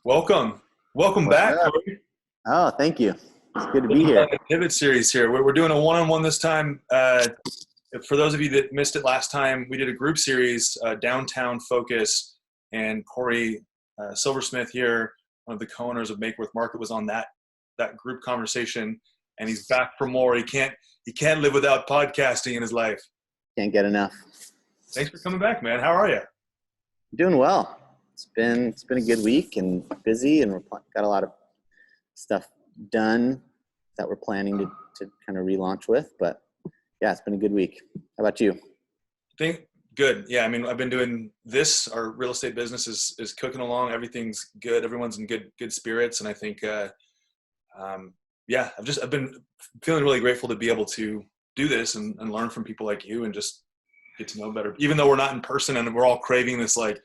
Welcome What's back, up? Corey. Oh, thank you. It's good to This be is here. a pivot series here. We're doing a one-on-one this time. For those of you that missed it last time, we did a group series, downtown focus, and Corey Silversmith here, one of the co-owners of Makeworth Market, was on that group conversation, and he's back for more. He can't live without podcasting in his life. Can't get enough. Thanks for coming back, man. How are you? Doing well. It's been a good week and busy, and got a lot of stuff done that we're planning to kind of relaunch with. But yeah, it's been a good week. How about you? Think good. Yeah, I mean, I've been doing this. Our real estate business is cooking along. Everything's good. Everyone's in good spirits, and I think, yeah, I've been feeling really grateful to be able to do this and learn from people like you and just get to know better. Even though we're not in person and we're all craving this, like,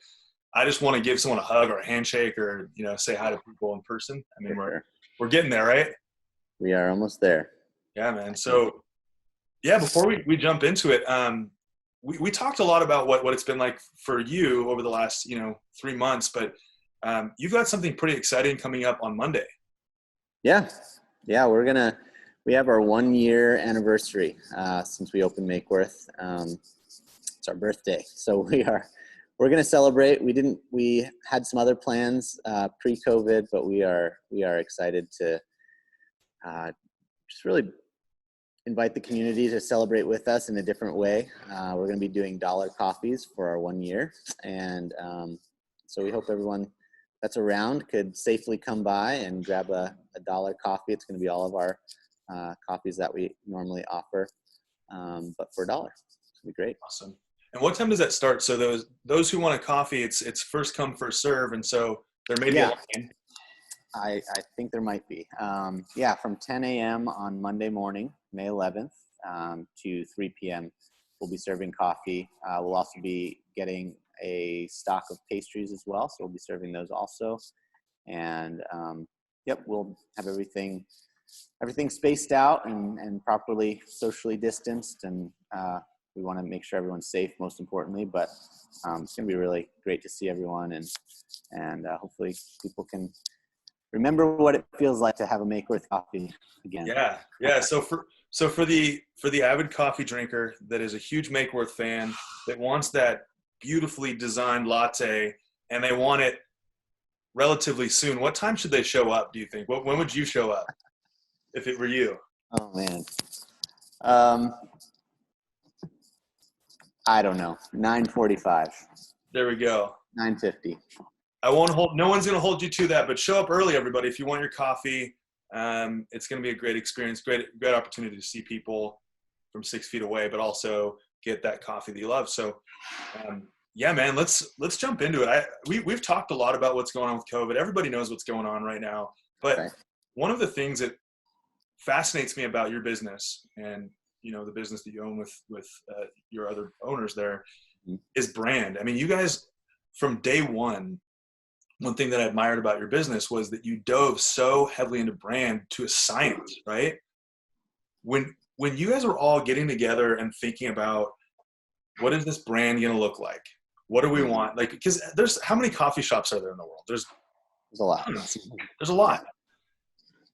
I just want to give someone a hug or a handshake or say hi to people in person. I mean, we're getting there, right? We are almost there. Yeah, man. So yeah, before we jump into it, we talked a lot about what it's been like for you over the last 3 months, but you've got something pretty exciting coming up on Monday. Yeah. We have our 1 year anniversary since we opened Makeworth. It's our birthday, so we're going to celebrate. We had some other plans pre-COVID, but we are excited to just really invite the community to celebrate with us in a different way. We're going to be doing dollar coffees for our 1 year, and so we hope everyone that's around could safely come by and grab a dollar coffee. It's going to be all of our coffees that we normally offer, but for $1. It's going to be great. Awesome. And what time does that start? So those who want a coffee, it's first come, first serve, and so there may be a line. I think there might be. From 10 a.m. on Monday morning, May 11th, to 3 p.m. we'll be serving coffee. We'll also be getting a stock of pastries as well, so we'll be serving those also. And we'll have everything spaced out and properly socially distanced, and we want to make sure everyone's safe, most importantly. But it's going to be really great to see everyone, and hopefully people can remember what it feels like to have a Makeworth coffee again. Yeah. So for the avid coffee drinker that is a huge Makeworth fan, that wants that beautifully designed latte, and they want it relatively soon, what time should they show up, do you think? When would you show up if it were you? Oh man. I don't know. 9:45. There we go. 9:50. No one's going to hold you to that, but show up early, everybody. If you want your coffee, it's going to be a great experience, great opportunity to see people from 6 feet away, but also get that coffee that you love. So, yeah, man, let's jump into it. We've talked a lot about what's going on with COVID. Everybody knows what's going on right now, but one of the things that fascinates me about your business and the business that you own with your other owners there is brand. I mean, you guys from day one thing that I admired about your business was that you dove so heavily into brand to a science, right? When you guys were all getting together and thinking about what is this brand going to look like? What do we want? Like, because how many coffee shops are there in the world? There's a lot. There's a lot.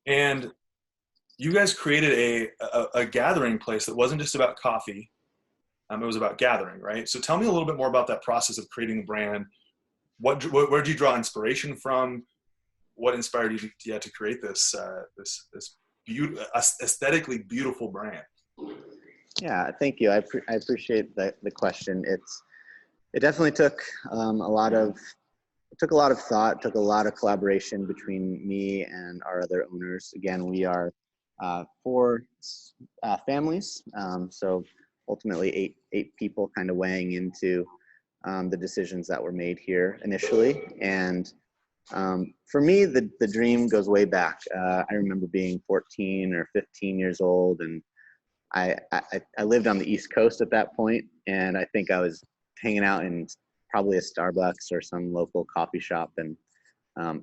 And you guys created a gathering place that wasn't just about coffee. It was about gathering, right? So tell me a little bit more about that process of creating the brand. Where did you draw inspiration from? What inspired you to create this aesthetically beautiful brand? Yeah, thank you. I appreciate the question. It definitely took a lot of thought, took a lot of collaboration between me and our other owners. Again, we are 4 families, so ultimately eight people kind of weighing into the decisions that were made here initially. And for me, the dream goes way back. I remember being 14 or 15 years old, and I lived on the East Coast at that point, and I think I was hanging out in probably a Starbucks or some local coffee shop. And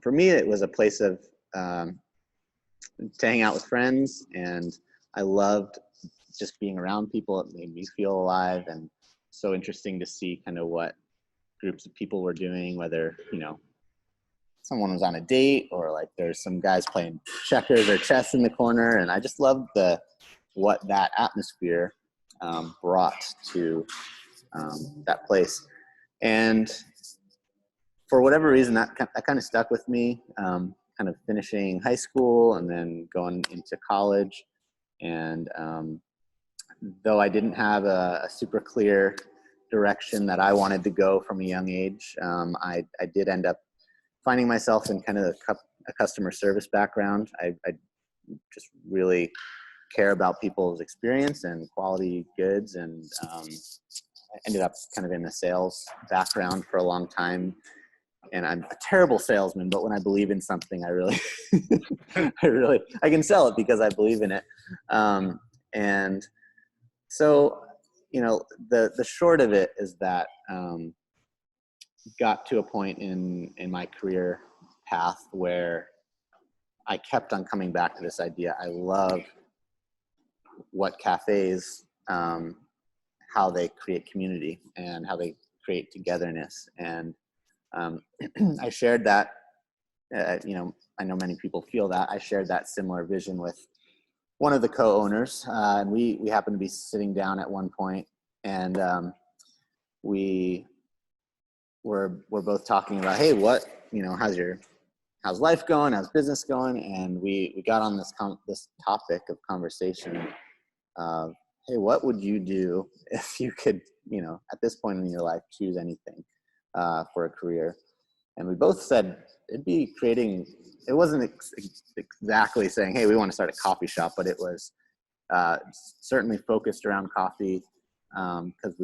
for me, it was a place of to hang out with friends, and I loved just being around people. It made me feel alive, and so interesting to see kind of what groups of people were doing, whether someone was on a date, or like there's some guys playing checkers or chess in the corner. And I just loved what that atmosphere brought to that place. And for whatever reason, that kind of stuck with me, kind of finishing high school and then going into college. And though I didn't have a super clear direction that I wanted to go from a young age, I did end up finding myself in kind of a customer service background. I just really care about people's experience and quality goods, and I ended up kind of in the sales background for a long time. And I'm a terrible salesman, but when I believe in something, I really, I can sell it because I believe in it. And so, the short of it is that got to a point in my career path where I kept on coming back to this idea. I love what cafes, how they create community and how they create togetherness. And I shared that, I know many people feel that. I shared that similar vision with one of the co-owners, and we happened to be sitting down at one point, and we're both talking about, hey, how's life going? How's business going? And we got on this topic of conversation of, hey, what would you do if you could, at this point in your life, choose anything for a career? And we both said it'd be creating. It wasn't exactly saying, hey, we want to start a coffee shop, but it was certainly focused around coffee, because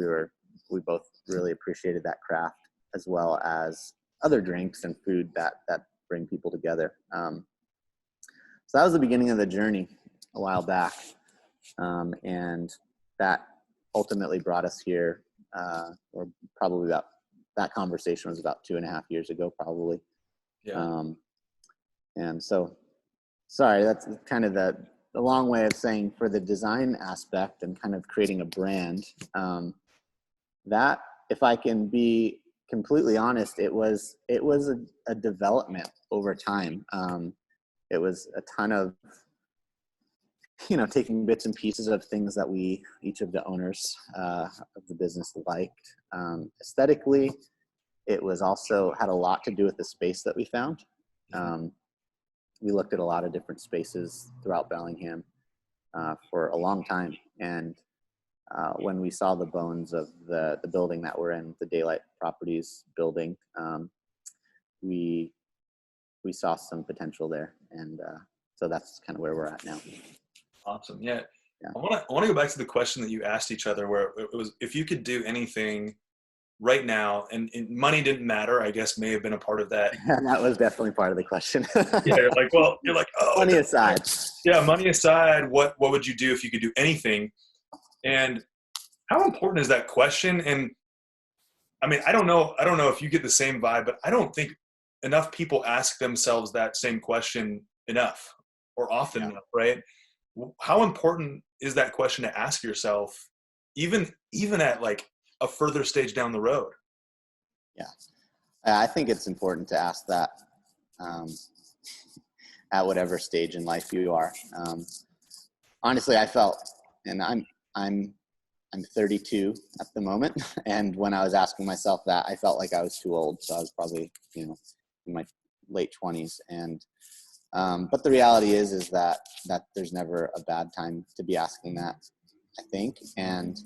we both really appreciated that craft, as well as other drinks and food that bring people together. So that was the beginning of the journey a while back. And that ultimately brought us here, or probably that conversation was about 2.5 years ago, probably. Yeah. And so, sorry, that's kind of the long way of saying, for the design aspect and kind of creating a brand, that, if I can be completely honest, it was a development over time. It was a ton of, taking bits and pieces of things that each of the owners of the business liked. Aesthetically, it was also had a lot to do with the space that we found. We looked at a lot of different spaces throughout Bellingham for a long time. And when we saw the bones of the building that we're in, the Daylight Properties building, we saw some potential there. And so that's kind of where we're at now. Awesome. Yeah. Yeah. I want to go back to the question that you asked each other, where it was, if you could do anything right now, and money didn't matter, I guess may have been a part of that. That was definitely part of the question. Yeah, you're like, oh, money aside. Yeah, money aside, what would you do if you could do anything? And how important is that question? And I mean, I don't know if you get the same vibe, but I don't think enough people ask themselves that same question enough or often enough, right? How important is that question to ask yourself, even at like a further stage down the road? Yeah, I think it's important to ask that at whatever stage in life you are. Honestly, I felt, and I'm 32 at the moment, and when I was asking myself that, I felt like I was too old. So I was probably, in my late 20s, and but the reality is that there's never a bad time to be asking that, I think. And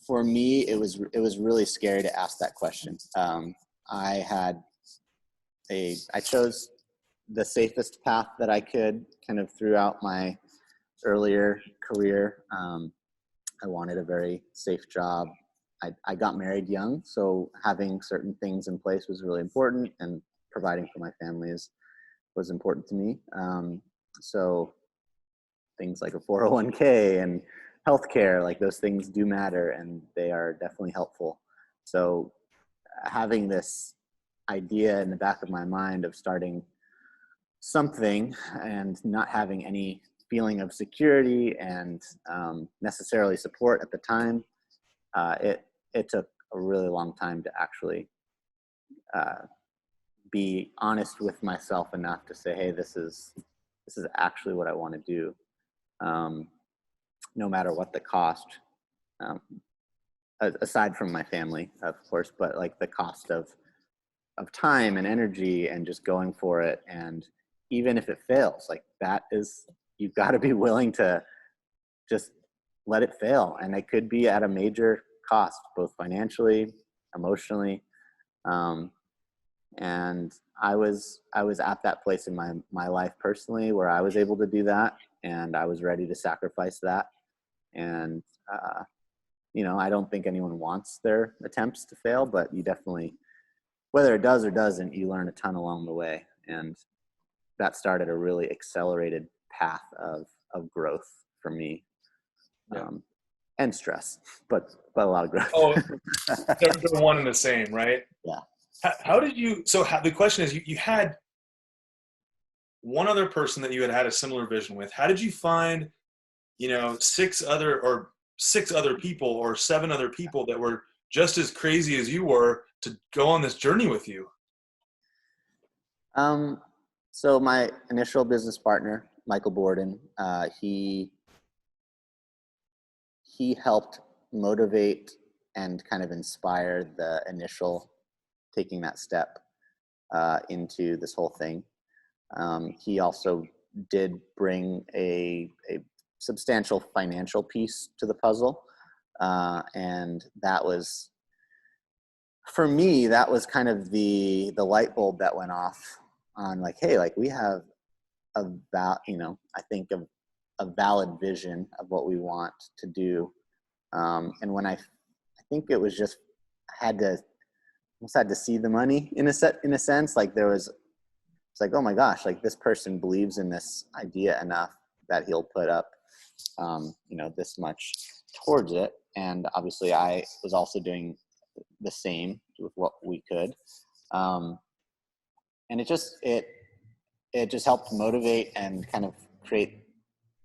for me, it was really scary to ask that question. I chose the safest path that I could kind of throughout my earlier career. I wanted a very safe job. I got married young, so having certain things in place was really important, and providing for my family was important to me. So things like a 401k and healthcare, like those things do matter, and they are definitely helpful. So having this idea in the back of my mind of starting something and not having any feeling of security and necessarily support at the time, it took a really long time to actually be honest with myself enough to say, hey, this is actually what I want to do, no matter what the cost. Aside from my family, of course, but like the cost of time and energy and just going for it. And even if it fails, like that is, you've got to be willing to just let it fail. And it could be at a major cost, both financially, emotionally. And I was at that place in my life personally where I was able to do that, and I was ready to sacrifice that. And, I don't think anyone wants their attempts to fail, but you definitely, whether it does or doesn't, you learn a ton along the way. And that started a really accelerated path of growth for me. Yeah. And stress, but a lot of growth. Oh, they're one and the same, right? Yeah. How did you, the question is, you had one other person that you had a similar vision with. How did you find, six other people or seven other people that were just as crazy as you were to go on this journey with you? So my initial business partner, Michael Borden, he helped motivate and kind of inspire the initial taking that step into this whole thing. He also did bring a substantial financial piece to the puzzle. And that was, for me, that was kind of the light bulb that went off on like, hey, like we have I think of a valid vision of what we want to do. And when I think it was just, I almost had to see the money in a sense, like it's like, oh my gosh, like this person believes in this idea enough that he'll put up, this much towards it. And obviously I was also doing the same with what we could. And it just helped motivate and kind of create,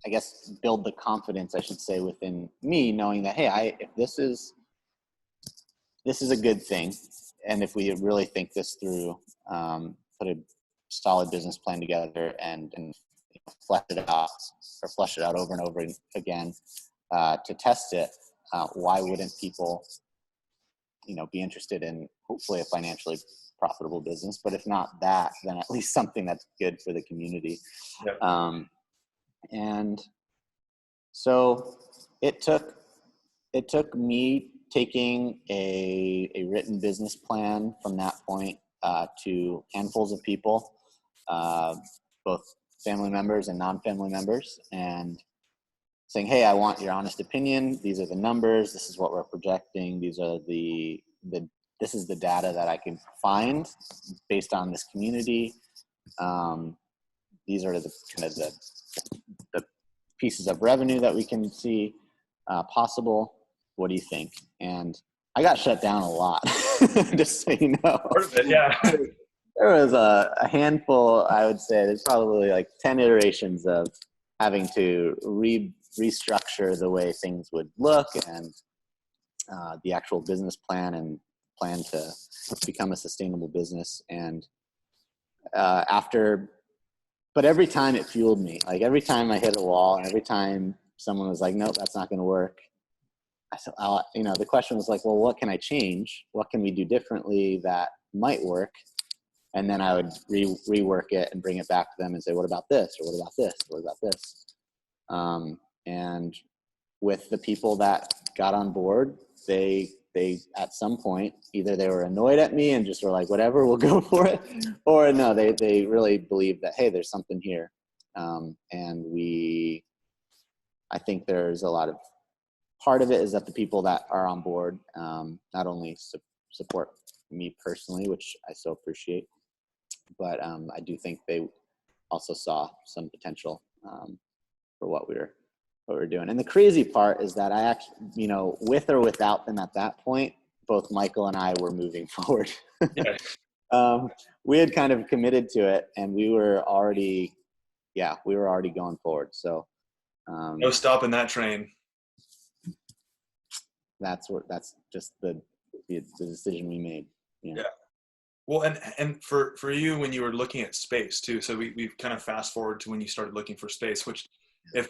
I guess, build the confidence, I should say, within me, knowing that, hey, if this is a good thing, and if we really think this through, put a solid business plan together and flesh it out over and over again to test it, why wouldn't people, be interested in hopefully a financially profitable business? But if not that, then at least something that's good for the community. Yep. And so it took me taking a written business plan from that point to handfuls of people, both family members and non-family members, and saying, hey, I want your honest opinion. These are the numbers. This is what we're projecting. These are this is the data that I can find based on this community. These are the kind of the pieces of revenue that we can see possible. What do you think? And I got shut down a lot, just so you know. Part of it, yeah. There was a handful, I would say, there's probably like 10 iterations of having to restructure the way things would look and the actual business plan and plan to become a sustainable business. And but every time it fueled me. Like every time I hit a wall, and every time someone was like, nope, that's not going to work. I said, the question was like, well, what can I change? What can we do differently that might work? And then I would rework it and bring it back to them and say, what about this? Or what about this? What about this? And with the people that got on board, they at some point, either they were annoyed at me and just were like, whatever, we'll go for it. Or no, they really believed that, hey, there's something here. And I think there's a lot of, part of it is that the people that are on board not only support me personally, which I so appreciate, but I do think they also saw some potential for what we were doing. And the crazy part is that I actually, with or without them at that point, both Michael and I were moving forward. Yeah. We had kind of committed to it, and we were already going forward. So No stopping that train. that's just the the decision we made. Yeah. Well, and for you, when you were looking at space too, so we've kind of fast forward to when you started looking for space, which if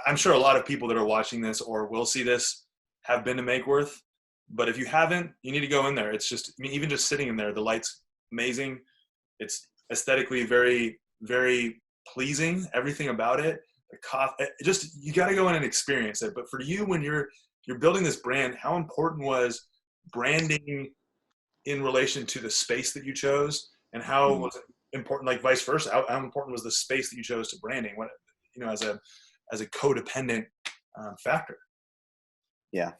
I'm sure a lot of people that are watching this or will see this have been to Makeworth, but if you haven't, you need to go in there. It's just, I mean, even just sitting in there, the light's amazing. It's aesthetically very, very pleasing. Everything about it, the coffee, just, you got to go in and experience it. But for you, when you're building this brand, how important was branding in relation to the space that you chose, and how was it important, like vice versa? How important was the space that you chose to branding, when, you know, as a codependent factor? Yeah.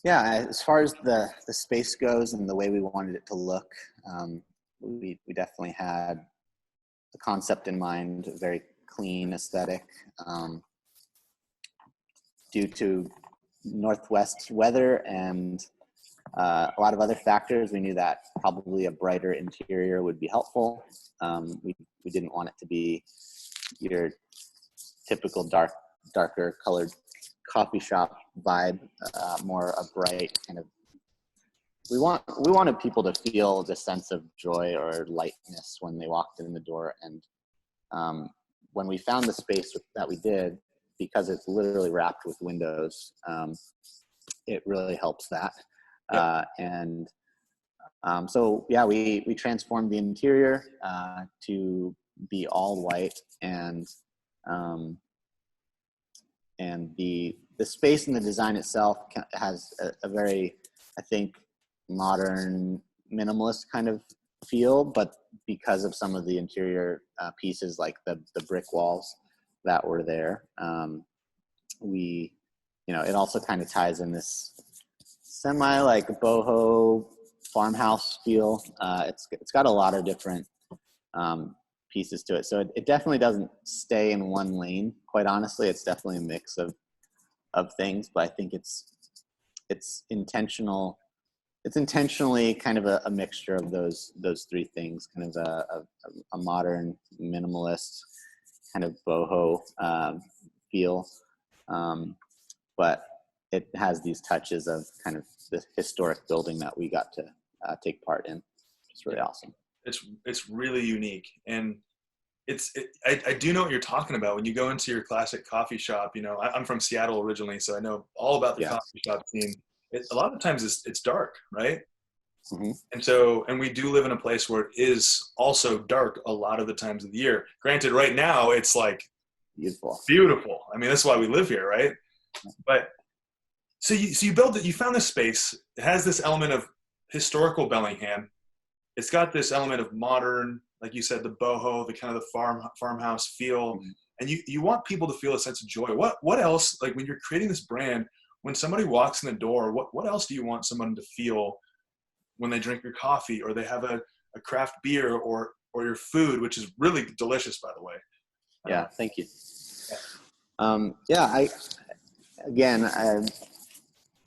Yeah. As far as the space goes and the way we wanted it to look, we definitely had the concept in mind, a very clean aesthetic. Due to Northwest weather and a lot of other factors, we knew that probably a brighter interior would be helpful. We didn't want it to be your typical darker colored coffee shop vibe, more a bright kind of. We wanted people to feel the sense of joy or lightness when they walked in the door. And when we found the space that we did, because it's literally wrapped with windows, it really helps that. Yep. So yeah, we transformed the interior to be all white, and the space and the design itself has a very, I think, modern minimalist kind of feel, but because of some of the interior pieces like the brick walls that were there, it also kind of ties in this semi like boho farmhouse feel. It's got a lot of different pieces to it, so it definitely doesn't stay in one lane. Quite honestly, it's definitely a mix of things, but I think it's intentional. It's intentionally kind of a mixture of those three things, kind of a modern minimalist kind of boho feel, but it has these touches of kind of the historic building that we got to take part in. It's really awesome. It's really unique, and I do know what you're talking about when you go into your classic coffee shop. You know, I'm from Seattle originally, so I know all about the coffee shop scene. A lot of times it's dark, right? Mm-hmm. And we do live in a place where it is also dark a lot of the times of the year. Granted, right now it's like beautiful. I mean, that's why we live here, right? But so you built it. You found this space. It has this element of historical Bellingham. It's got this element of modern, like you said, the boho, the kind of the farmhouse feel, mm-hmm. and you want people to feel a sense of joy. What else, like when you're creating this brand, when somebody walks in the door, what else do you want someone to feel when they drink your coffee, or they have a craft beer, or your food, which is really delicious, by the way? Yeah, thank you. I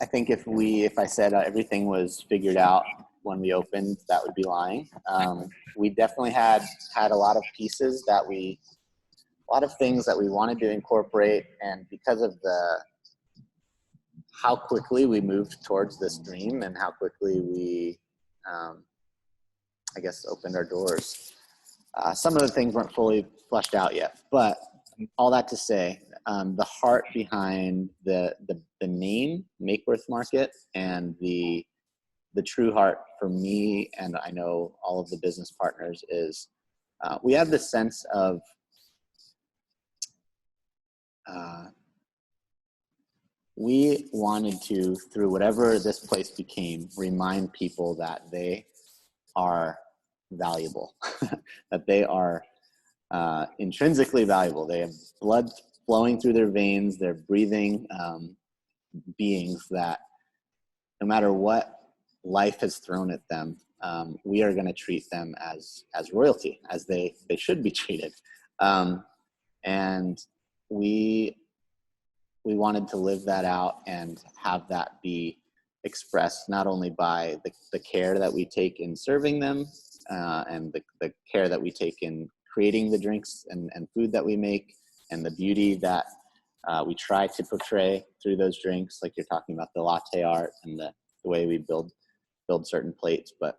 think if I said everything was figured out when we opened, that would be lying. We definitely had a lot of pieces a lot of things that we wanted to incorporate, and because of how quickly we moved towards this dream and how quickly we, I guess, opened our doors, some of the things weren't fully fleshed out yet. But all that to say, the heart behind the name Makeworth Market, and the true heart for me, and I know all of the business partners, is we have this sense of we wanted to, through whatever this place became, remind people that they are valuable, that they are intrinsically valuable. They have blood flowing through their veins. They're breathing beings that no matter what life has thrown at them, we are going to treat them as royalty, as they should be treated. And we wanted to live that out and have that be expressed not only by the care that we take in serving them, and the care that we take in creating the drinks and food that we make, and the beauty that we try to portray through those drinks, like you're talking about the latte art and the the way we build certain plates. But,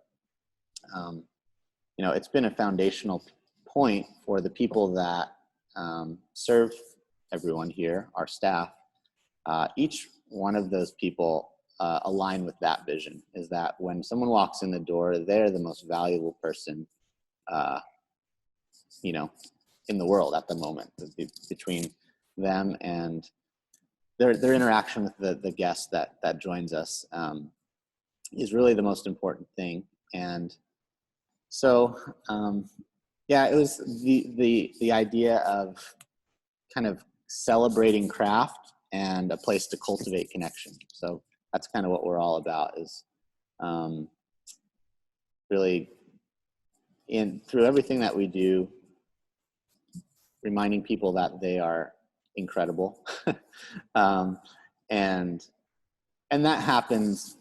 it's been a foundational point for the people that serve everyone here, our staff. Each one of those people align with that vision, is that when someone walks in the door, they're the most valuable person, in the world at the moment, between them and their interaction with the guest that joins us is really the most important thing. And so, it was the idea of kind of celebrating craft and a place to cultivate connection. So that's kind of what we're all about, is really through everything that we do, reminding people that they are incredible. And that happens,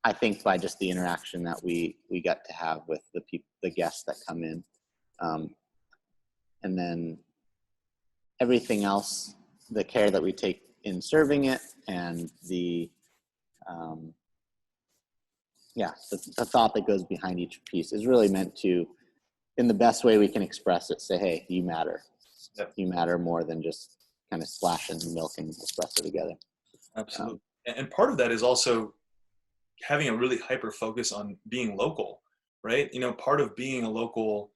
I think, by just the interaction that we get to have with the guests that come in. And then everything else, the care that we take in serving it, and the thought that goes behind each piece is really meant to, in the best way we can express it, say, hey, you matter. Yep. You matter more than just kind of splashing milk and espresso together. Absolutely. And part of that is also having a really hyper focus on being local, right? Part of being a local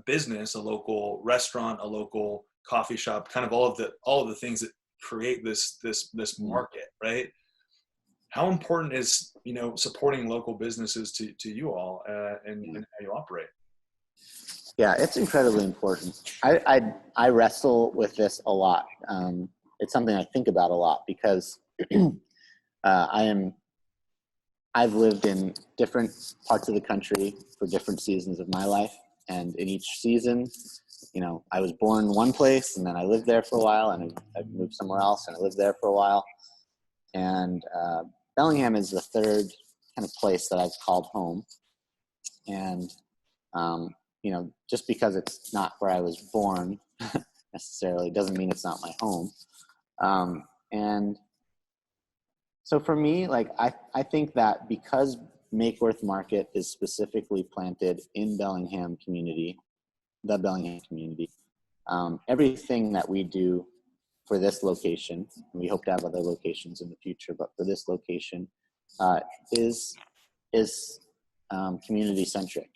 business, a local restaurant, a local coffee shop, kind of all of the things that create this market, right? How important is supporting local businesses to you all and how you operate? Yeah, it's incredibly important. I wrestle with this a lot. It's something I think about a lot because I've lived in different parts of the country for different seasons of my life, and in each season, I was born one place, and then I lived there for a while, and I moved somewhere else, and I lived there for a while. And Bellingham is the third kind of place that I've called home. And just because it's not where I was born necessarily doesn't mean it's not my home. And so for me, I think that because Makeworth Market is specifically planted in Bellingham community, the Bellingham community, everything that we do for this location, and we hope to have other locations in the future, but for this location, is community centric.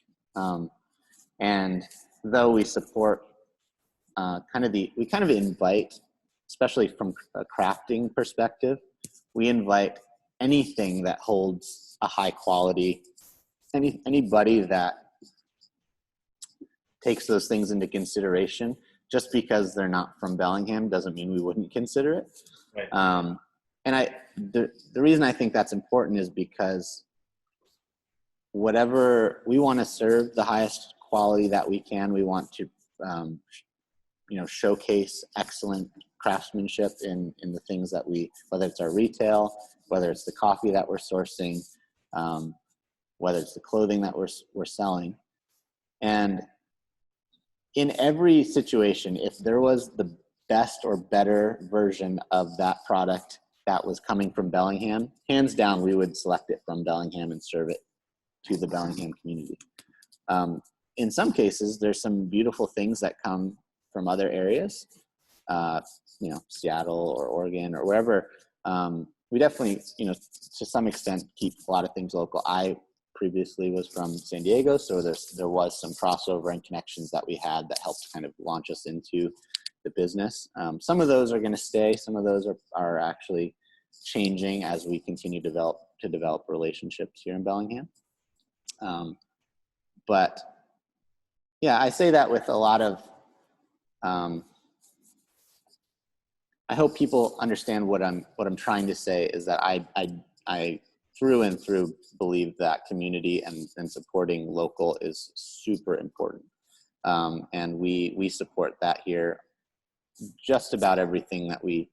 And though we support we kind of invite, especially from a crafting perspective, we invite anything that holds a high quality, anybody that takes those things into consideration. Just because they're not from Bellingham doesn't mean we wouldn't consider it. Right. And the reason I think that's important is because whatever we want to serve the highest quality that we can, we want to showcase excellent craftsmanship in the things that whether it's our retail, whether it's the coffee that we're sourcing, whether it's the clothing that we're selling. And in every situation, if there was the best or better version of that product that was coming from Bellingham, hands down, we would select it from Bellingham and serve it to the Bellingham community. In some cases, there's some beautiful things that come from other areas, Seattle or Oregon or wherever. We definitely, to some extent, keep a lot of things local. I previously was from San Diego, so there was some crossover and connections that we had that helped kind of launch us into the business. Some of those are going to stay. Some of those are actually changing as we continue to develop relationships here in Bellingham. But yeah, I say that with a lot of, I hope people understand what I'm trying to say is that I through and through believe that community and supporting local is super important. And we support that here. Just about everything that we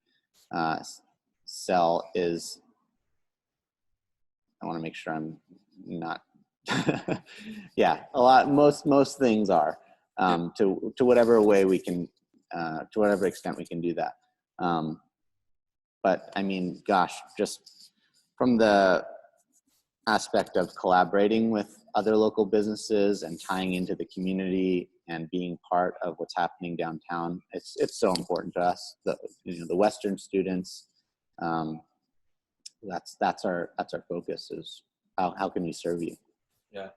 sell is, I want to make sure I'm not, yeah, most things are, to whatever way we can, to whatever extent we can do that. But I mean, gosh, just from the aspect of collaborating with other local businesses and tying into the community and being part of what's happening downtown, it's so important to us. The Western students, that's our focus, is how can we serve you. Yeah.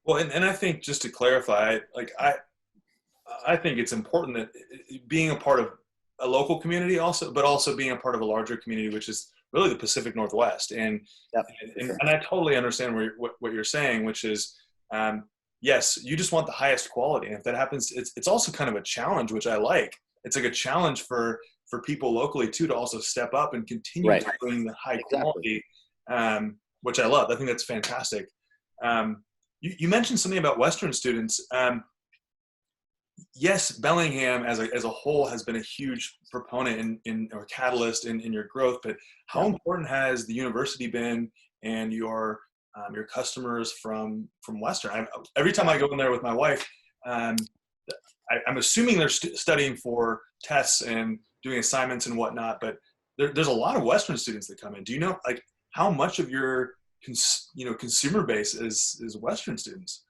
Well, and I think, just to clarify, like I think it's important that being a part of a local community also, but also being a part of a larger community, which is really the Pacific Northwest. And Yep, and I totally understand what you're saying, which is, yes, you just want the highest quality. And if that happens, it's also kind of a challenge, which I like. It's like a challenge for people locally too, to also step up and continue right. to bring the high Exactly. quality, which I love. I think that's fantastic. You mentioned something about Western students. Yes, Bellingham as a whole has been a huge proponent in or catalyst in your growth, but how Yep. important has the university been, and your customers from Western? Every time I go in there with my wife, um, I'm assuming they're studying for tests and doing assignments and whatnot, but there's a lot of Western students that come in. Do you know, like, how much of your consumer base is Western students?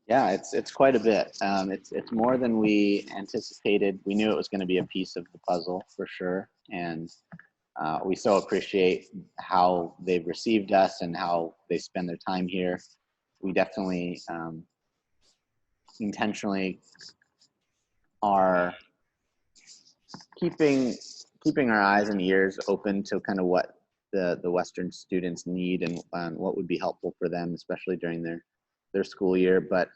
Yeah, it's quite a bit. It's more than we anticipated. We knew it was going to be a piece of the puzzle for sure, and we so appreciate how they've received us and how they spend their time here. We definitely intentionally are keeping our eyes and ears open to kind of what the Western students need, and what would be helpful for them, especially during their school year. But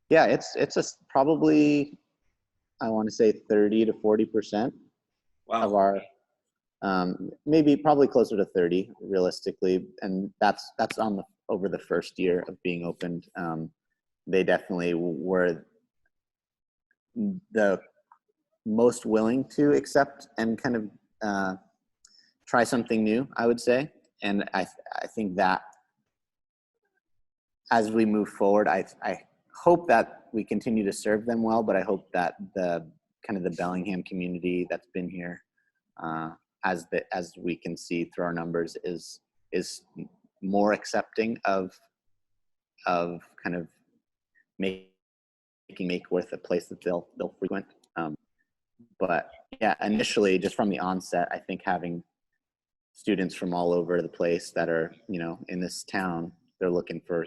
yeah, it's probably, I want to say 30 to 40% Wow. of our, maybe probably closer to 30 realistically, and that's on over the first year of being opened. They definitely were the most willing to accept and kind of try something new, I would say. And I think that as we move forward, I hope that we continue to serve them well, but I hope that the kind of the Bellingham community that's been here, as we can see through our numbers, is more accepting of kind of making Makeworth a place that they'll frequent. But yeah, initially, just from the onset, I think having students from all over the place that are, in this town, they're looking for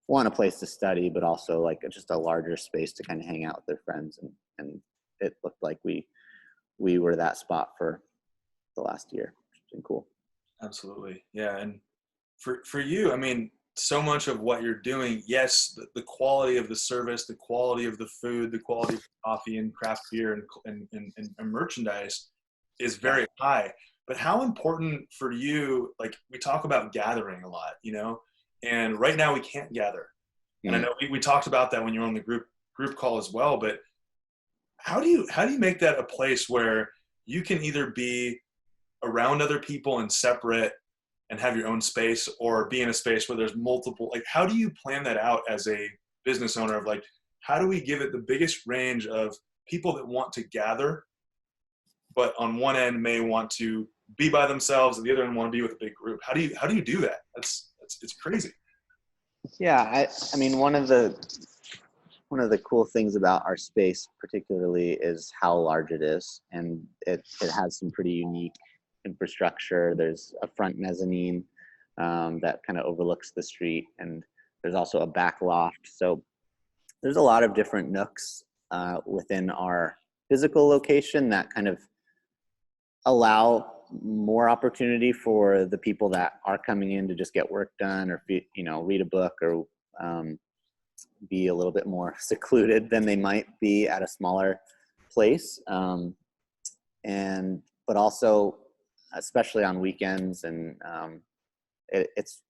a place to study, but also like just a larger space to kind of hang out with their friends. And it looked like we were that spot for the last year. It's been cool. Absolutely. Yeah. And for you, I mean, so much of what you're doing, yes, the quality of the service, the quality of the food, the quality of coffee and craft beer and merchandise is very high. But how important for you, like, we talk about gathering a lot, and right now we can't gather. And I know we talked about that when you were on the group call as well, but how do you make that a place where you can either be around other people and separate and have your own space, or be in a space where there's multiple, like, how do you plan that out as a business owner, of like, how do we give it the biggest range of people that want to gather, but on one end may want to be by themselves, and the other end want to be with a big group? How do you do that? It's crazy. Yeah, I mean, one of the cool things about our space particularly is how large it is, and it has some pretty unique infrastructure. There's a front mezzanine that kind of overlooks the street, and there's also a back loft. So there's a lot of different nooks within our physical location that kind of allow more opportunity for the people that are coming in to just get work done, or read a book, or be a little bit more secluded than they might be at a smaller place. But also, especially on weekends, and it's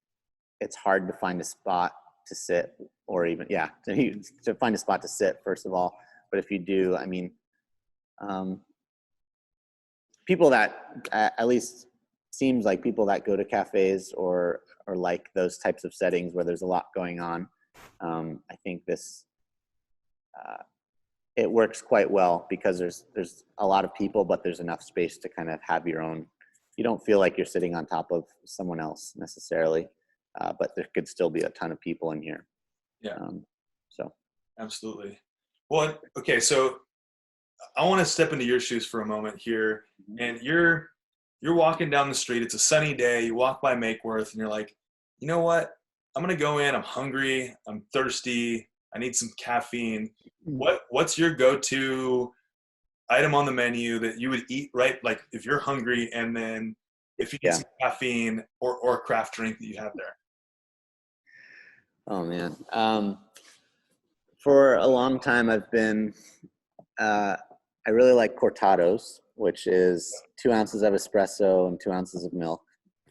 hard to find a spot to sit, or even to find a spot to sit, first of all. But if you do, I mean, people that, at least seems like people that go to cafes or like those types of settings where there's a lot going on, I think this it works quite well, because there's a lot of people, but there's enough space to kind of have your own you don't feel like you're sitting on top of someone else necessarily, but there could still be a ton of people in here. Yeah, So absolutely. Well, okay, so I want to step into your shoes for a moment here, and you're walking down the street. It's a sunny day. You walk by Makeworth, and you're like, you know what? I'm gonna go in. I'm hungry. I'm thirsty. I need some caffeine. What's your go-to item on the menu that you would eat, right? Like if you're hungry, and then if you need some caffeine or a craft drink that you have there. Oh man. For a long time, I've been, I really like cortados, which is 2 ounces of espresso and 2 ounces of milk.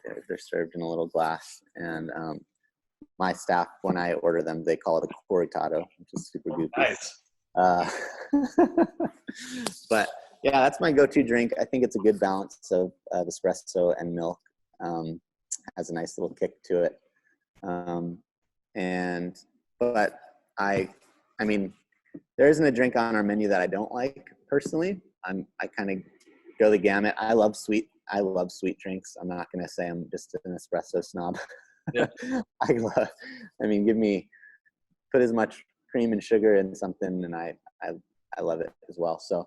They're served in a little glass. And my staff, when I order them, they call it a cortado, which is super goofy. Nice. But yeah, that's my go-to drink. I think it's a good balance of espresso and milk. Has a nice little kick to it. But I mean, there isn't a drink on our menu that I don't like personally. I kind of go the gamut. I love sweet drinks. I'm not going to say I'm just an espresso snob. Yeah. Put as much cream and sugar in something, and I love it as well. So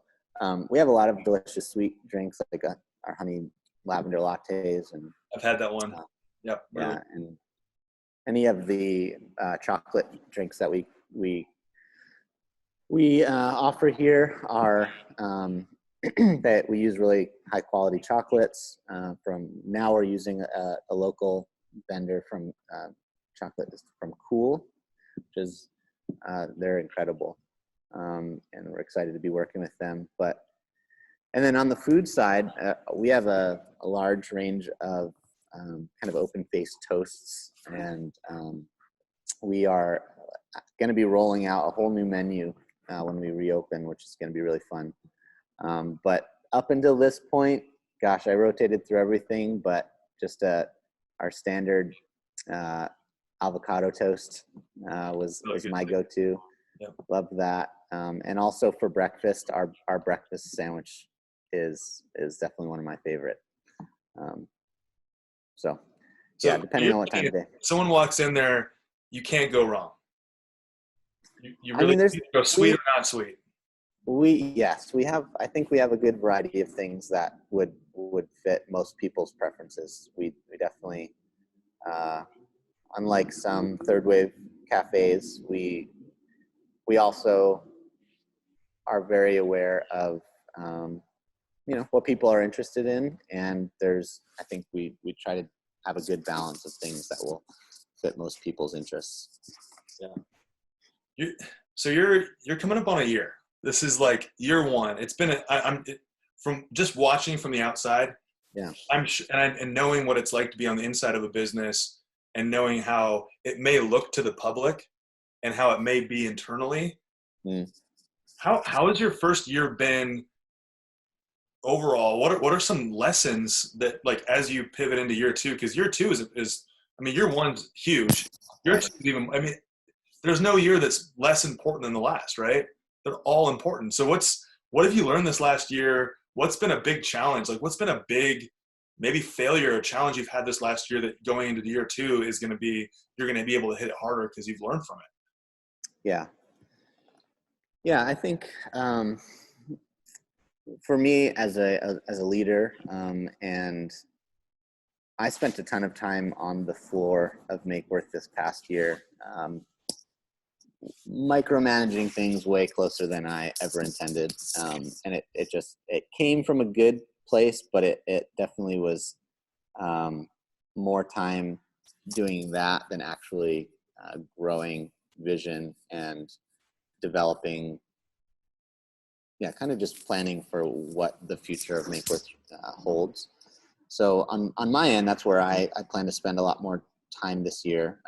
we have a lot of delicious sweet drinks, like our honey lavender lattes, and I've had that one. Yep. Really. Yeah, and any of the chocolate drinks that we offer here are that we use really high quality chocolates. Now we're using a local vendor from chocolate from Cool, which is they're incredible, and we're excited to be working with them. And then on the food side, we have a large range of kind of open-faced toasts, and we are going to be rolling out a whole new menu when we reopen, which is going to be really fun. But up until this point, gosh, I rotated through everything, but just our standard avocado toast was my go-to. Yep. Love that. And also for breakfast, our breakfast sandwich is definitely one of my favorite. So yeah, depending on what time of day. If someone walks in there, you can't go wrong. You really go sweet or not sweet. I think we have a good variety of things that would fit most people's preferences. We definitely, unlike some third wave cafes, we also are very aware of what people are interested in, and I think we try to have a good balance of things that will fit most people's interests. Yeah. So you're coming up on a year. This is like year one. It's been from just watching from the outside. Yeah. And knowing what it's like to be on the inside of a business, and knowing how it may look to the public and how it may be internally. How has your first year been overall? What are some lessons that, like, as you pivot into year two? Because year two is year one's huge. Year two is even. There's no year that's less important than the last, right? They're all important. So what have you learned this last year? What's been a big challenge? Like, what's been a big maybe failure or challenge you've had this last year that going into year two is going to be, you're going to be able to hit it harder because you've learned from it? Yeah, I think for me as a leader, and I spent a ton of time on the floor of Makeworth this past year, micromanaging things way closer than I ever intended. And it came from a good place, but it definitely was more time doing that than actually growing vision and developing, kind of just planning for what the future of Makeworth holds. So on my end, that's where I plan to spend a lot more time this year.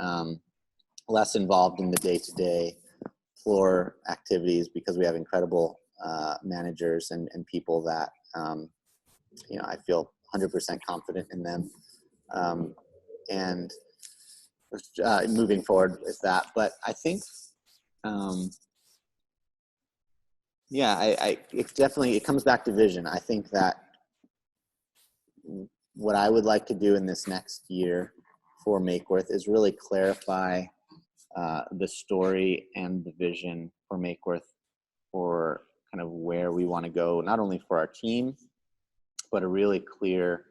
Less involved in the day-to-day floor activities, because we have incredible managers and people that I feel 100% confident in them, and moving forward with that. But I think it comes back to vision. I think that what I would like to do in this next year for Makeworth is really clarify the story and the vision for Makeworth, for kind of where we want to go, not only for our team, but a really clear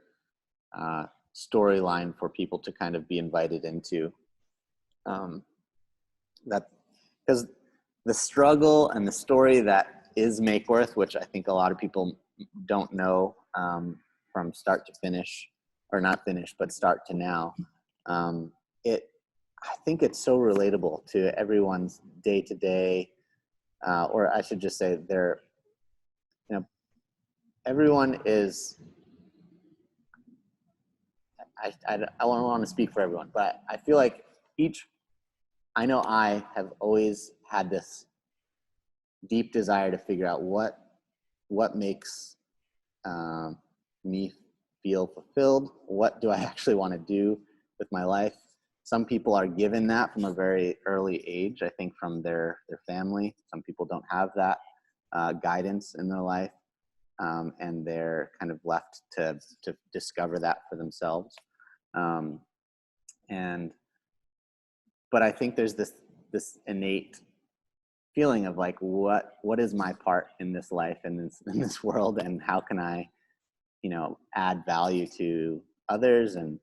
storyline for people to kind of be invited into. That because the struggle and the story that is Makeworth, which I think a lot of people don't know from start to finish, or not finish, but start to now. I think it's so relatable to everyone's day to day, or I should just say, everyone is. I don't want to speak for everyone, but I feel like I know I have always had this deep desire to figure out what makes me feel fulfilled. What do I actually want to do with my life? Some people are given that from a very early age, I think from their family. Some people don't have that guidance in their life, and they're kind of left to discover that for themselves. But I think there's this innate feeling of like, what is my part in this life and in this world, and how can I, add value to others, and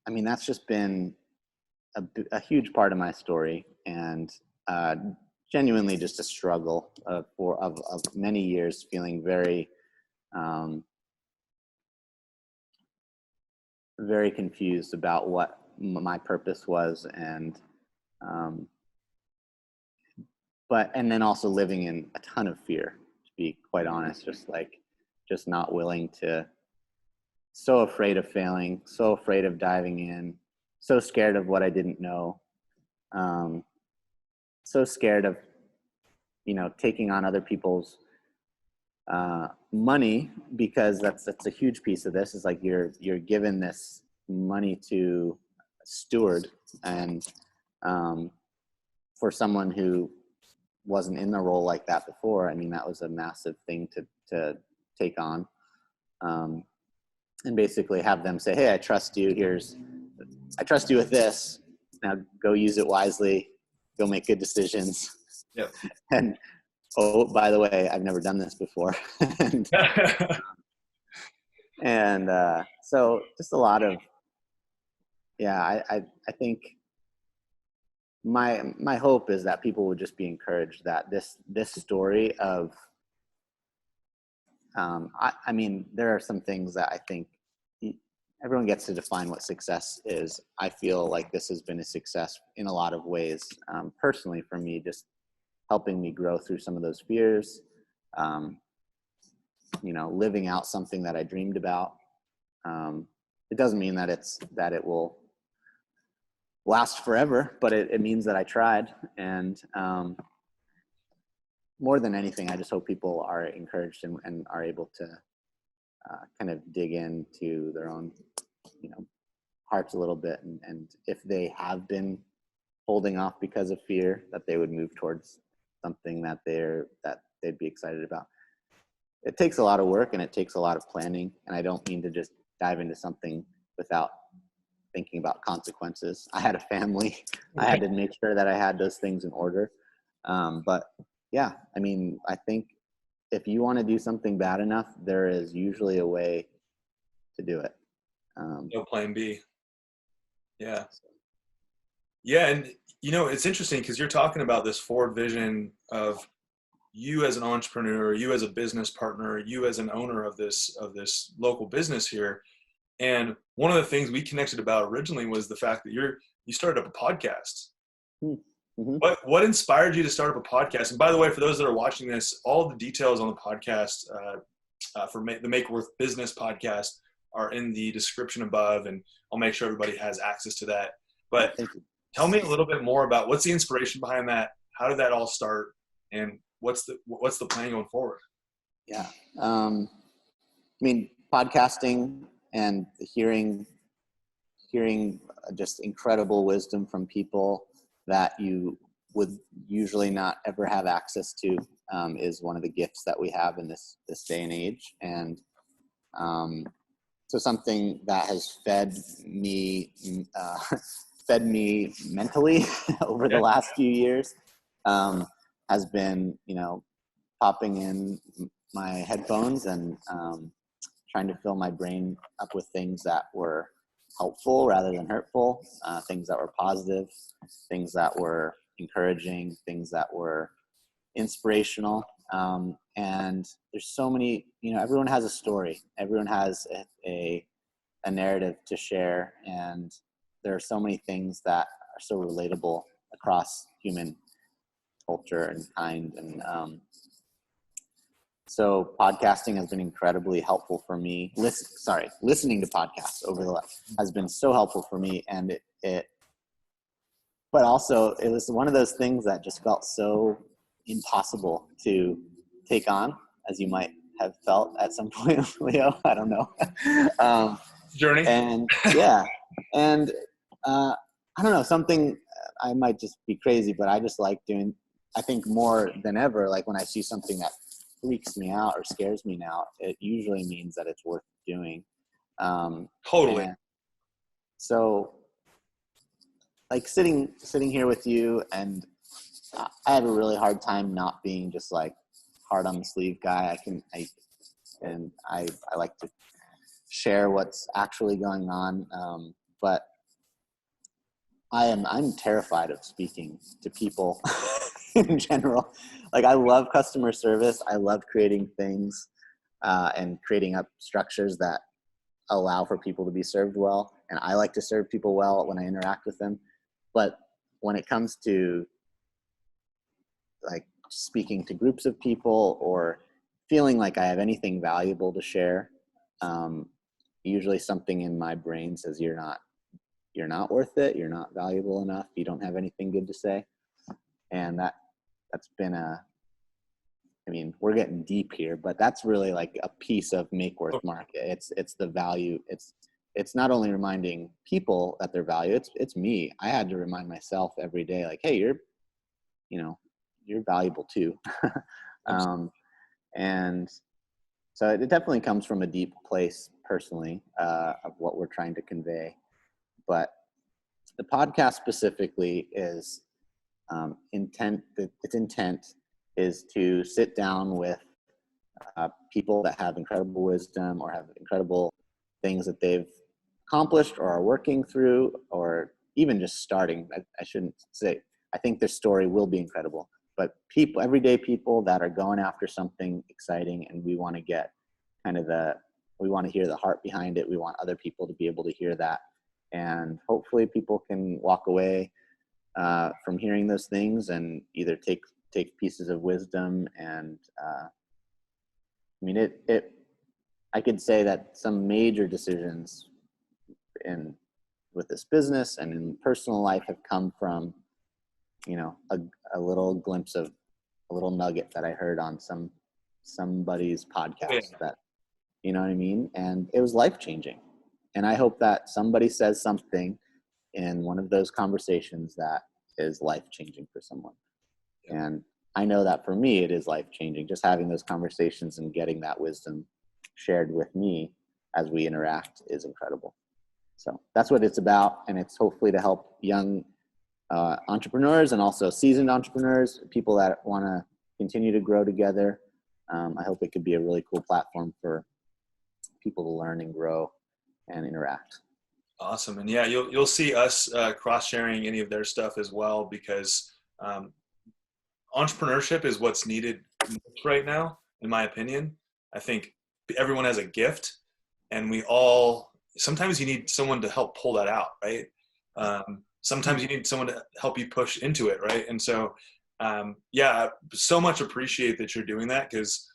I mean, that's just been a huge part of my story, and genuinely just a struggle of many years, feeling very very confused about what my purpose was, and then also living in a ton of fear, to be quite honest, just not willing to, so afraid of failing, so afraid of diving in, so scared of what I didn't know, so scared of taking on other people's money, because that's a huge piece of this, is like you're given this money to steward, and for someone who wasn't in a role like that before, I mean, that was a massive thing to take on, and basically have them say, hey, I trust you with this, now go use it wisely, go make good decisions. Yep. And oh, by the way, I've never done this before. So just a lot of, I think my hope is that people would just be encouraged that this story of, I mean, there are some things that I think everyone gets to define what success is. I feel like this has been a success in a lot of ways, personally for me, just helping me grow through some of those fears, living out something that I dreamed about. It doesn't mean that it will last forever, but it means that I tried. And more than anything, I just hope people are encouraged and are able to kind of dig into their own, hearts a little bit. And if they have been holding off because of fear, that they would move towards something that they'd be excited about. It takes a lot of work and it takes a lot of planning. And I don't mean to just dive into something without thinking about consequences. I had a family. I had to make sure that I had those things in order. But yeah, I mean, I think if you want to do something bad enough, there is usually a way to do it. No plan B. Yeah. Yeah. And, it's interesting because you're talking about this forward vision of you as an entrepreneur, you as a business partner, you as an owner of this local business here. And one of the things we connected about originally was the fact that you started up a podcast. Mm-hmm. What inspired you to start up a podcast? And by the way, for those that are watching this, all the details on the podcast for the Makeworth Business Podcast are in the description above, and I'll make sure everybody has access to that. But tell me a little bit more about what's the inspiration behind that. How did that all start, and what's the plan going forward? Yeah, I mean, podcasting and hearing just incredible wisdom from people that you would usually not ever have access to is one of the gifts that we have in this day and age. And So something that has fed me, fed me mentally over the last few years, has been, popping in my headphones and trying to fill my brain up with things that were helpful rather than hurtful, things that were positive, things that were encouraging, things that were inspirational. And there's so many, everyone has a story. Everyone has a narrative to share. And there are so many things that are so relatable across human culture and kind. And so podcasting has been incredibly helpful for me. Listening to podcasts has been so helpful for me. And but also it was one of those things that just felt so impossible to take on, as you might have felt at some point, Leo. I don't know. Journey. And and I don't know, something, I might just be crazy, but I just like doing, I think more than ever, like when I see something that freaks me out or scares me now, it usually means that it's worth doing. Totally. So like sitting here with you, and I have a really hard time not being just like hard on the sleeve guy. I like to share what's actually going on. But I'm terrified of speaking to people in general. Like, I love customer service. I love creating things and creating up structures that allow for people to be served well. And I like to serve people well when I interact with them. But when it comes to like speaking to groups of people or feeling like I have anything valuable to share, usually something in my brain says you're not worth it. You're not valuable enough. You don't have anything good to say. And that's been we're getting deep here, but that's really like a piece of Makeworth Market. It's the value. It's not only reminding people that they're valued, it's me. I had to remind myself every day, like, hey, you're valuable too. And so it definitely comes from a deep place personally, of what we're trying to convey. But the podcast specifically is its intent is to sit down with people that have incredible wisdom or have incredible things that they've accomplished or are working through, or even just starting. I shouldn't say, I think their story will be incredible, but everyday people that are going after something exciting, and we want to get we want to hear the heart behind it. We want other people to be able to hear that. And hopefully people can walk away from hearing those things and either take pieces of wisdom. And I could say that some major decisions with this business and in personal life have come from, a little glimpse of a little nugget that I heard on somebody's podcast that, you know what I mean? And it was life-changing. And I hope that somebody says something in one of those conversations that is life-changing for someone. And I know that for me, it is life-changing. Just having those conversations and getting that wisdom shared with me as we interact is incredible. So that's what it's about. And it's hopefully to help young entrepreneurs and also seasoned entrepreneurs, people that want to continue to grow together. I hope it could be a really cool platform for people to learn and grow and interact. Awesome. And yeah, you'll see us cross-sharing any of their stuff as well, because entrepreneurship is what's needed right now, in my opinion. I think everyone has a gift, and sometimes you need someone to help pull that out, right? Sometimes you need someone to help you push into it, right? And so, so much appreciate that you're doing that, because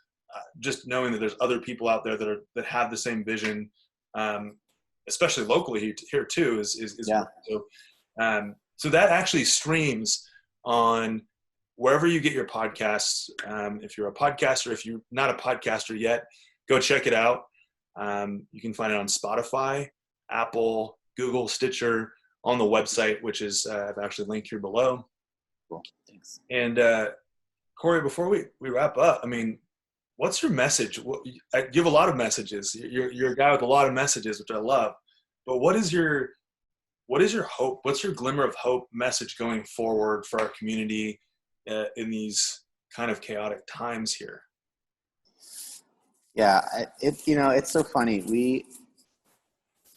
just knowing that there's other people out there that have the same vision, especially locally here too, is yeah. So that actually streams on wherever you get your podcasts. If you're a podcaster, if you're not a podcaster yet, go check it out. You can find it on Spotify, Apple, Google, Stitcher, on the website, which is I've actually linked here below. Cool. Thanks. And Corey, before we wrap up, what's your message? You have a lot of messages. You're a guy with a lot of messages, which I love. But what is your hope? What's your glimmer of hope message going forward for our community in these kind of chaotic times here? Yeah, it's so funny.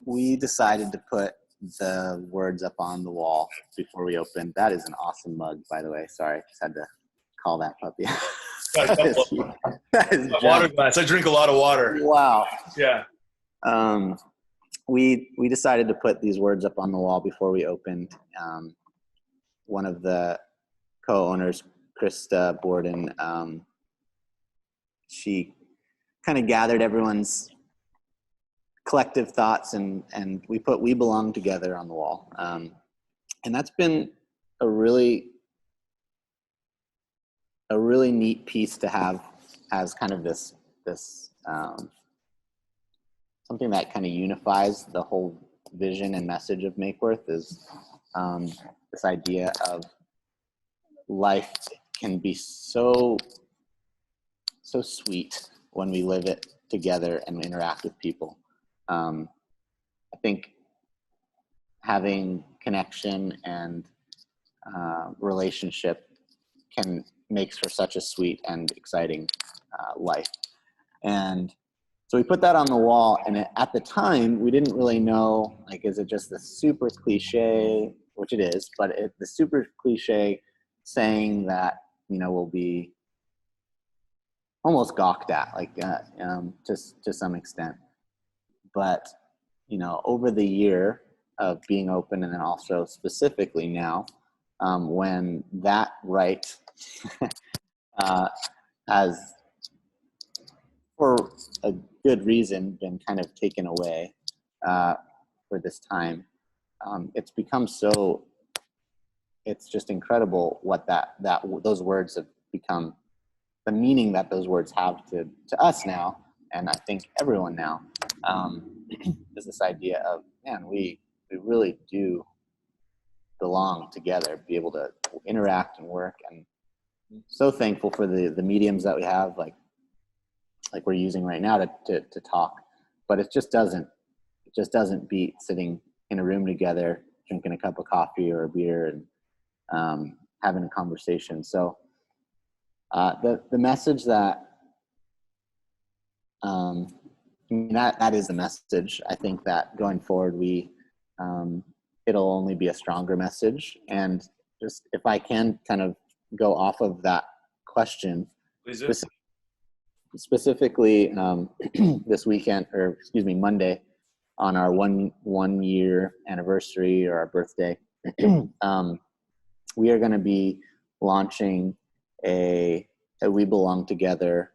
We decided to put the words up on the wall before we opened. That is an awesome mug, by the way. Sorry, just had to call that puppy. Got a couple that is water glass. I drink a lot of water. Wow. Yeah. We decided to put these words up on the wall before we opened. One of the co-owners, Krista Borden, she kind of gathered everyone's collective thoughts and we put "We Belong Together" on the wall. And that's been a really neat piece to have as kind of this something that kind of unifies the whole vision and message of Makeworth is this idea of life can be so sweet when we live it together and interact with people. I think having connection and relationship makes for such a sweet and exciting life. And so we put that on the wall, and at the time we didn't really know, like, is it just the super cliche, which it is, but the super cliche saying that, will be almost gawked at, like, just to some extent. But, over the year of being open, and then also specifically now, when that right has, for a good reason, been kind of taken away for this time, it's become so, it's just incredible what those words have become, the meaning that those words have to us now, and I think everyone now, is this idea of, man, we really do belong together, be able to interact and work, and so thankful for the mediums that we have, like we're using right now to talk, but it just doesn't beat sitting in a room together, drinking a cup of coffee or a beer and having a conversation. So the message that that is the message. I think that going forward, it'll only be a stronger message. And just, if I can kind of go off of that question, Please do. Specifically this weekend, or excuse me, Monday, on our one year anniversary, or our birthday, we are going to be launching a We Belong Together.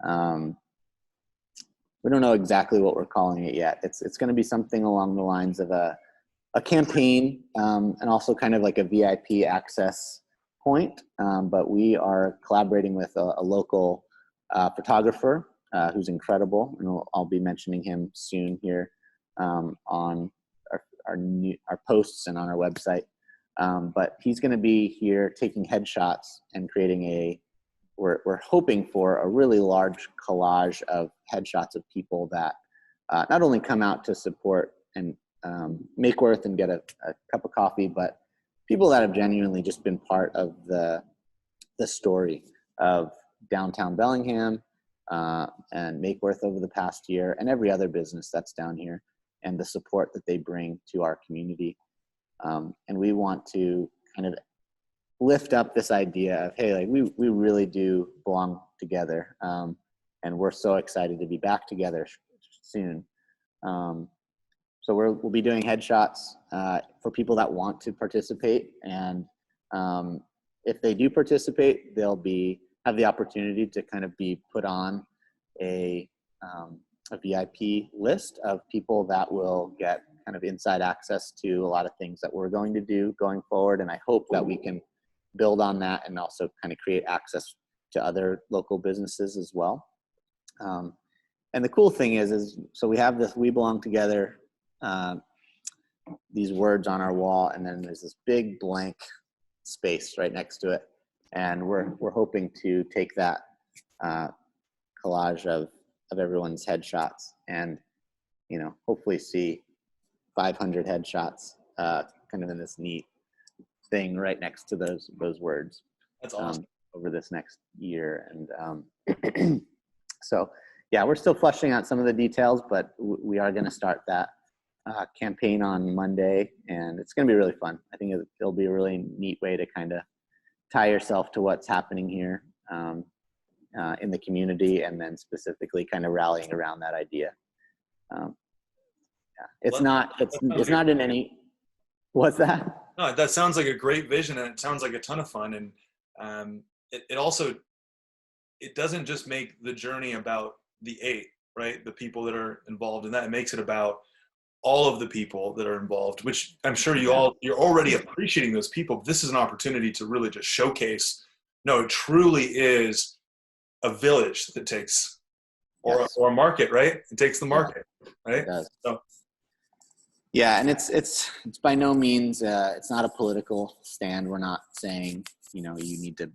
We don't know exactly what we're calling it yet. It's going to be something along the lines of a campaign, and also kind of like a VIP access point. But we are collaborating with a local photographer who's incredible, and I'll be mentioning him soon here on our posts and on our website. But he's going to be here taking headshots and creating we're hoping for a really large collage of headshots of people that not only come out to support and Makeworth and get a cup of coffee, but people that have genuinely just been part of the story of downtown Bellingham and Makeworth over the past year, and every other business that's down here, and the support that they bring to our community. And we want to kind of lift up this idea of, hey, like, we really do belong together, and we're so excited to be back together soon. So we'll be doing headshots for people that want to participate, and if they do participate, they'll have the opportunity to kind of be put on a VIP list of people that will get kind of inside access to a lot of things that we're going to do going forward. And I hope that we can build on that and also kind of create access to other local businesses as well. And the cool thing is so we have this We Belong Together, these words on our wall, and then there's this big blank space right next to it. And we're hoping to take that collage of everyone's headshots, and hopefully see 500 headshots kind of in this neat thing right next to those words. That's awesome. Over this next year. And so yeah, we're still fleshing out some of the details, but we are going to start that campaign on Monday, and it's going to be really fun. I think it'll be a really neat way to kind of tie yourself to what's happening here in the community, and then specifically kind of rallying around that idea. It's not in any, what's that? No, that sounds like a great vision, and it sounds like a ton of fun. And it also, it doesn't just make the journey about the 8, right? The people that are involved in that. It makes it about all of the people that are involved, which I'm sure you're already appreciating those people. But this is an opportunity to really just showcase, no, it truly is a village that takes, or a market, right? It takes the market, right? It does. So. Yeah, and it's by no means it's not a political stand. We're not saying you need to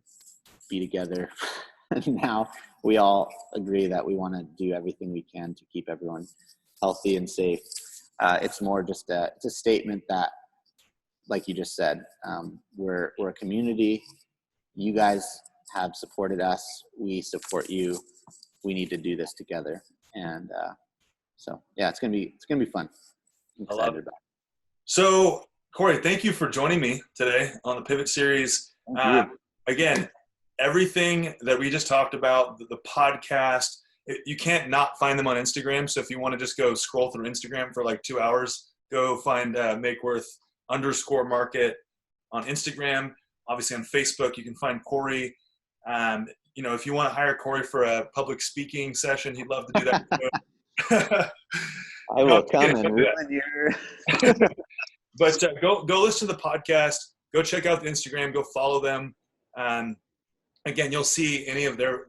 be together. Now we all agree that we want to do everything we can to keep everyone healthy and safe. It's more just it's a statement that, like you just said, we're a community. You guys have supported us. We support you. We need to do this together. And so yeah, it's gonna be fun. I'm excited about it. So Corey, thank you for joining me today on the Pivot Series. Again, everything that we just talked about, the podcast, you can't not find them on Instagram. So if you want to just go scroll through Instagram for like 2 hours, go find Makeworth_market on Instagram. Obviously on Facebook, you can find Corey. If you want to hire Corey for a public speaking session, he'd love to do that. I will come and ruin your. But go listen to the podcast. Go check out the Instagram. Go follow them. Again, you'll see any of their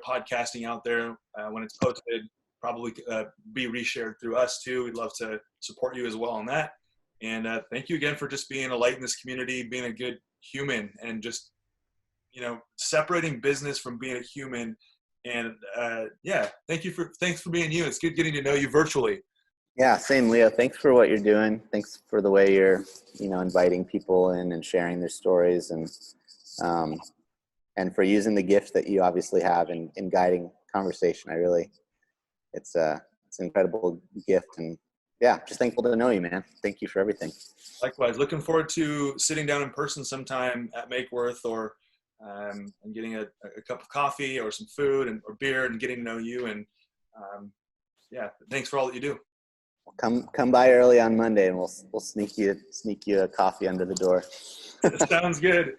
podcasting out there when it's posted. Probably be reshared through us too. We'd love to support you as well on that. And thank you again for just being a light in this community, being a good human, and just separating business from being a human. And thanks for being you. It's good getting to know you virtually. Yeah, same, Leo. Thanks for what you're doing. Thanks for the way you're, inviting people in and sharing their stories, and for using the gift that you obviously have in guiding conversation. It's an incredible gift, and yeah, just thankful to know you, man. Thank you for everything. Likewise, looking forward to sitting down in person sometime at Makeworth, or and getting a cup of coffee or some food or beer, and getting to know you. And thanks for all that you do. Come by early on Monday, and we'll sneak you a coffee under the door. Sounds good.